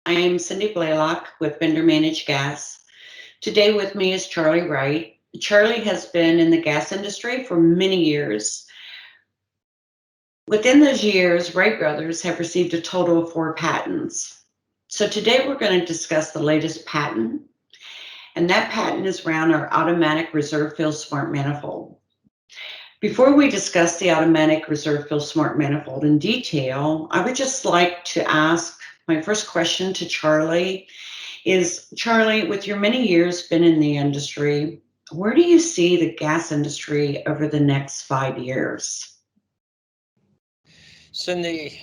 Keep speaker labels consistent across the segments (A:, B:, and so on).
A: I am Cindy Blaylock with Vendor Managed Gas. Today with me is Charlie Wright. Charlie has been in the gas industry for many years. Within those years, Wright brothers have received a total of 4 patents. So today we're going to discuss the latest patent, and that patent is around our automatic reserve fill smart manifold. Before we discuss the automatic reserve fill smart manifold in detail, I would just like to ask my first question to Charlie is, Charlie, with your many years been in the industry, where do you see the gas industry over the next 5 years?
B: Cindy,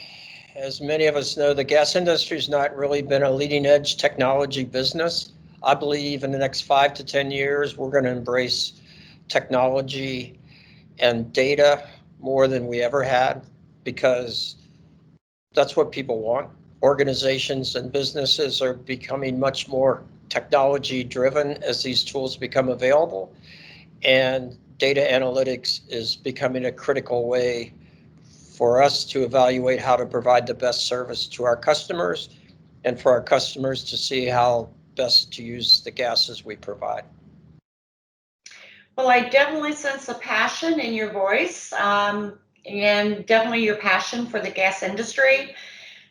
B: as many of us know, the gas industry has not really been a leading edge technology business. I believe in the next 5 to 10 years, we're going to embrace technology and data more than we ever had, because that's what people want. Organizations and businesses are becoming much more technology driven as these tools become available, and data analytics is becoming a critical way for us to evaluate how to provide the best service to our customers and for our customers to see how best to use the gases we provide.
A: Well, I definitely sense a passion in your voice, and definitely your passion for the gas industry.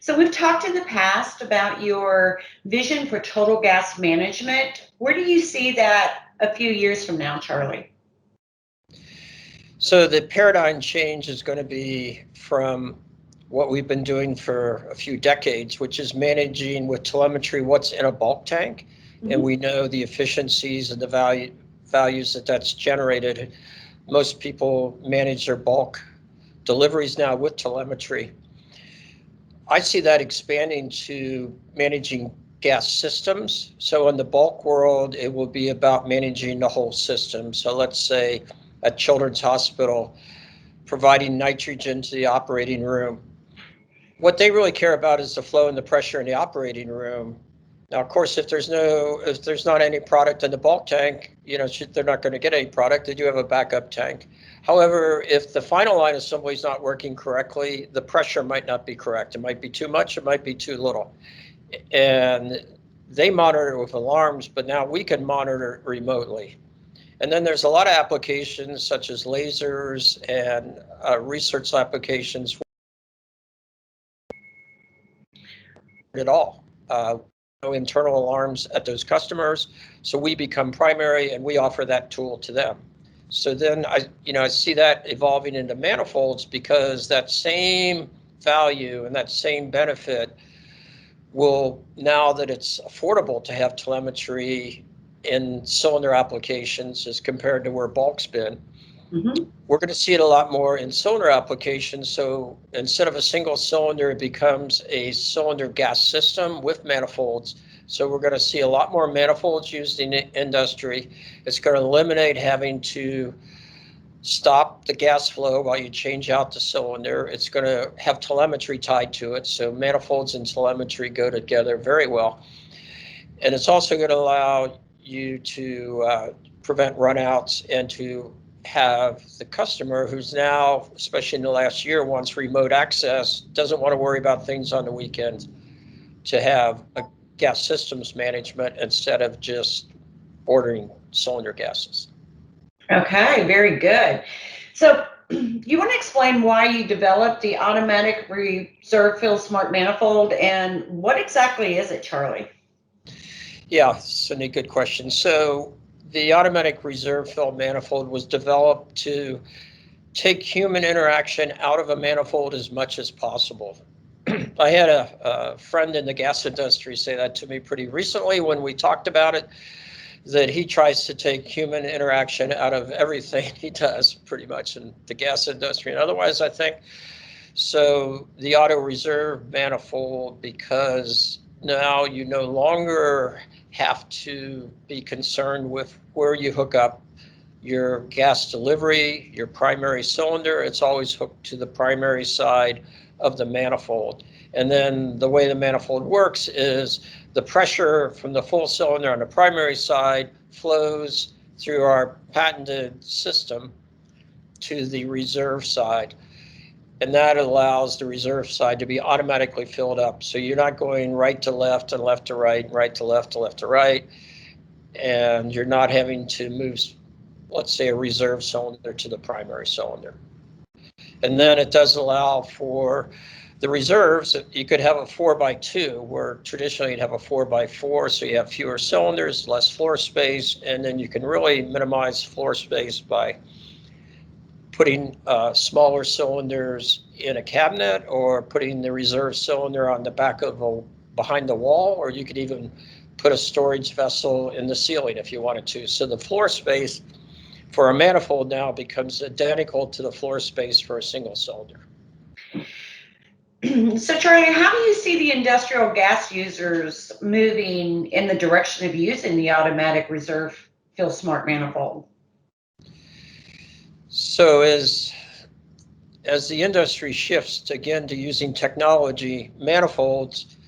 A: So we've talked in the past about your vision for total gas management. Where do you see that a few years from now, Charlie?
B: So the paradigm change is going to be from what we've been doing for a few decades, which is managing with telemetry what's in a bulk tank. Mm-hmm. And we know the efficiencies and the values that that's generated. Most people manage their bulk deliveries now with telemetry. I see that expanding to managing gas systems. So in the bulk world, it will be about managing the whole system. So let's say at Children's Hospital, providing nitrogen to the operating room. What they really care about is the flow and the pressure in the operating room. Now, of course, if there's not any product in the bulk tank, they're not going to get any product. They do have a backup tank. However, if the final line assembly is not working correctly, the pressure might not be correct. It might be too much, it might be too little. And they monitor with alarms, but now we can monitor remotely. And then there's a lot of applications such as lasers and research applications at all. No internal alarms at those customers, so we become primary and we offer that tool to them. So then I see that evolving into manifolds, because that same value and that same benefit will, now that it's affordable to have telemetry in cylinder applications as compared to where bulk's been. Mm-hmm. We're going to see it a lot more in cylinder applications. So instead of a single cylinder, it becomes a cylinder gas system with manifolds. So we're going to see a lot more manifolds used in the industry. It's going to eliminate having to stop the gas flow while you change out the cylinder. It's going to have telemetry tied to it. So manifolds and telemetry go together very well. And it's also going to allow you to prevent runouts and to have the customer who's now, especially in the last year, wants remote access, doesn't want to worry about things on the weekends, to have a gas systems management instead of just ordering cylinder gases.
A: Okay, very good. So you want to explain why you developed the automatic reserve fill smart manifold, and what exactly is it, Charlie?
B: Yeah, Cindy, good question. So the automatic reserve fill manifold was developed to take human interaction out of a manifold as much as possible. I had a friend in the gas industry say that to me pretty recently when we talked about it, that he tries to take human interaction out of everything he does pretty much in the gas industry and otherwise, I think. So the auto reserve manifold, because now you no longer have to be concerned with where you hook up your gas delivery, your primary cylinder. It's always hooked to the primary side of the manifold. And then the way the manifold works is the pressure from the full cylinder on the primary side flows through our patented system to the reserve side. and that allows the reserve side to be automatically filled up. So you're not going right to left and left to right, right to left to right, and you're not having to move, let's say, a reserve cylinder to the primary cylinder. And then it does allow for the reserves. You could have a 4x2, where traditionally you'd have a 4x4, so you have fewer cylinders, less floor space, and then you can really minimize floor space by putting smaller cylinders in a cabinet, or putting the reserve cylinder on the back of behind the wall, or you could even put a storage vessel in the ceiling if you wanted to. So the floor space for a manifold now becomes identical to the floor space for a single cylinder.
A: So Charlie, how do you see the industrial gas users moving in the direction of using the automatic reserve fill smart manifold?
B: So as the industry shifts again to using technology, manifolds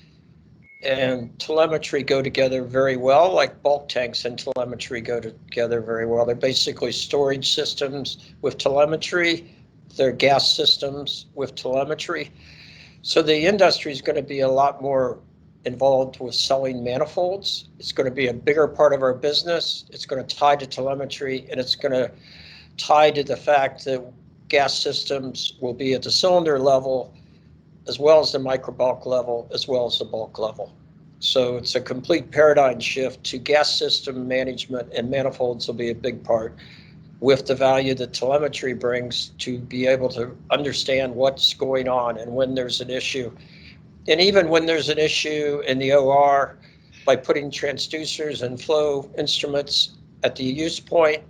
B: and telemetry go together very well, like bulk tanks and telemetry go together very well. They're basically storage systems with telemetry. They're gas systems with telemetry. So the industry is going to be a lot more involved with selling manifolds. It's going to be a bigger part of our business. It's going to tie to telemetry, and it's going to tie to the fact that gas systems will be at the cylinder level, as well as the microbulk level, as well as the bulk level. So it's a complete paradigm shift to gas system management, and manifolds will be a big part, with the value that telemetry brings to be able to understand what's going on and when there's an issue. And even when there's an issue in the OR, by putting transducers and flow instruments at the use point,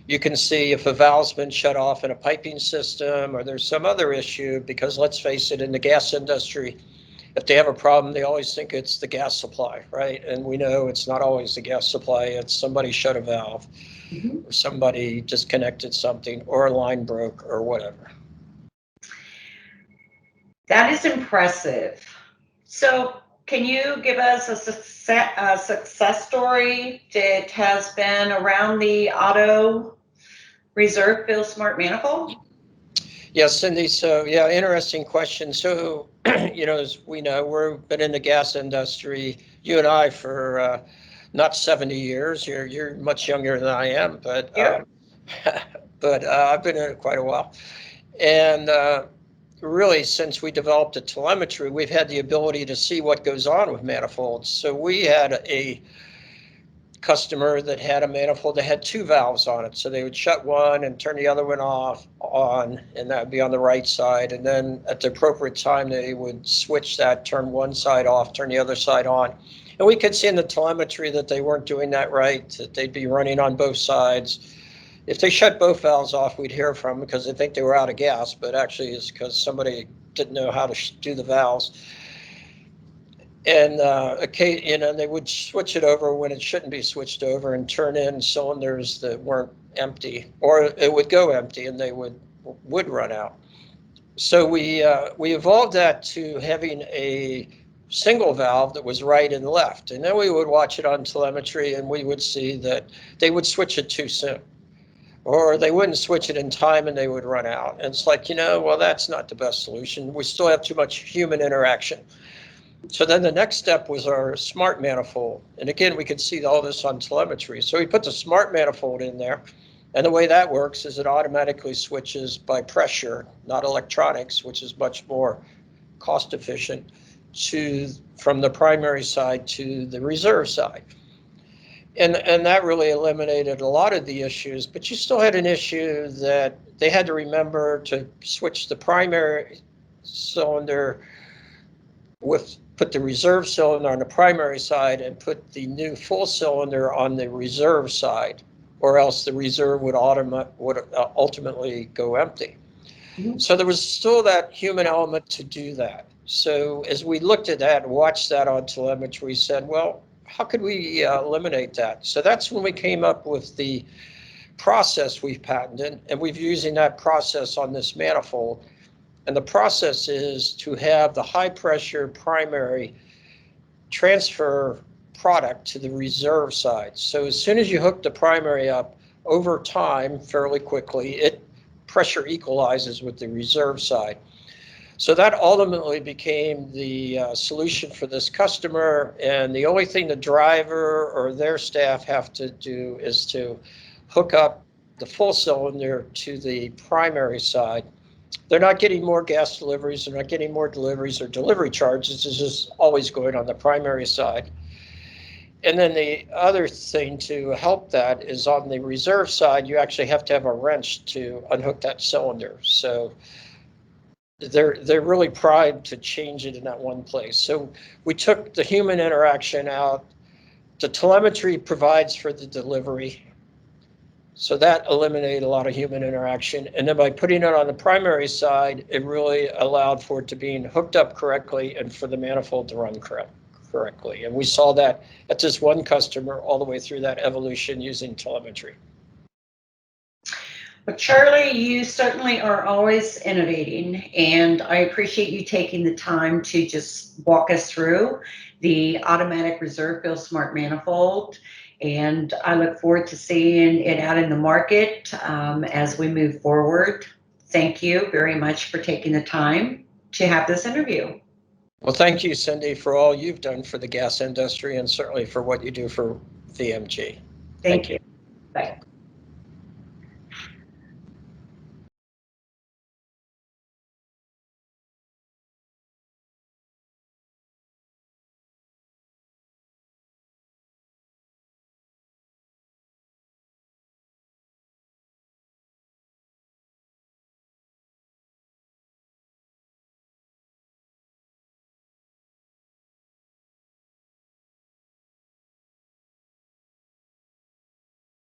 B: you can see if a valve's been shut off in a piping system, or there's some other issue, because let's face it, in the gas industry, if they have a problem, they always think it's the gas supply, right? And we know it's not always the gas supply. It's somebody shut a valve, or somebody disconnected something, or a line broke, or whatever.
A: That is impressive. So can you give us a success story that has been around the auto reserve fill smart manifold?
B: Yes, Cindy. So yeah, interesting question. So, as we know, we've been in the gas industry, you and I, for not 70 years. You're much younger than I am, but
A: Yep.
B: but I've been in it quite a while. And really, since we developed the telemetry, we've had the ability to see what goes on with manifolds. So we had a customer that had a manifold that had two valves on it. So they would shut one and turn the other one on, and that would be on the right side. And then at the appropriate time, they would switch that, turn one side off, turn the other side on. And we could see in the telemetry that they weren't doing that right, that they'd be running on both sides. If they shut both valves off, we'd hear from them because they think they were out of gas, but actually it's because somebody didn't know how to do the valves. And they would switch it over when it shouldn't be switched over, and turn in cylinders that weren't empty, or it would go empty and they would run out. So we evolved that to having a single valve that was right and left, and then we would watch it on telemetry, and we would see that they would switch it too soon, or they wouldn't switch it in time and they would run out. And it's like, well, that's not the best solution. We still have too much human interaction. So then the next step was our smart manifold. And again, we could see all this on telemetry. So we put the smart manifold in there. And the way that works is it automatically switches by pressure, not electronics, which is much more cost efficient, from the primary side to the reserve side. And that really eliminated a lot of the issues, but you still had an issue that they had to remember to switch the primary cylinder put the reserve cylinder on the primary side and put the new full cylinder on the reserve side, or else the reserve would ultimately go empty. Mm-hmm. So there was still that human element to do that. So as we looked at that and watched that on telemetry, we said, well, how could we eliminate that? So that's when we came up with the process we've patented, and we've using that process on this manifold. And the process is to have the high pressure primary transfer product to the reserve side. So as soon as you hook the primary up, over time, fairly quickly, it pressure equalizes with the reserve side. So that ultimately became the solution for this customer. And the only thing the driver or their staff have to do is to hook up the full cylinder to the primary side. They're not getting more gas deliveries. They're not getting more deliveries or delivery charges. It's just always going on the primary side. And then the other thing to help that is on the reserve side, you actually have to have a wrench to unhook that cylinder. So they're really primed to change it in that one place. So we took the human interaction out. The telemetry provides for the delivery. So that eliminated a lot of human interaction. And then by putting it on the primary side, it really allowed for it to being hooked up correctly and for the manifold to run correctly. And we saw that at this one customer all the way through that evolution using telemetry.
A: Well, Charlie, you certainly are always innovating, and I appreciate you taking the time to just walk us through the automatic reserve fill smart manifold. And I look forward to seeing it out in the market as we move forward. Thank you very much for taking the time to have this interview.
B: Well, thank you, Cindy, for all you've done for the gas industry and certainly for what you do for VMG.
A: Thank you. Bye.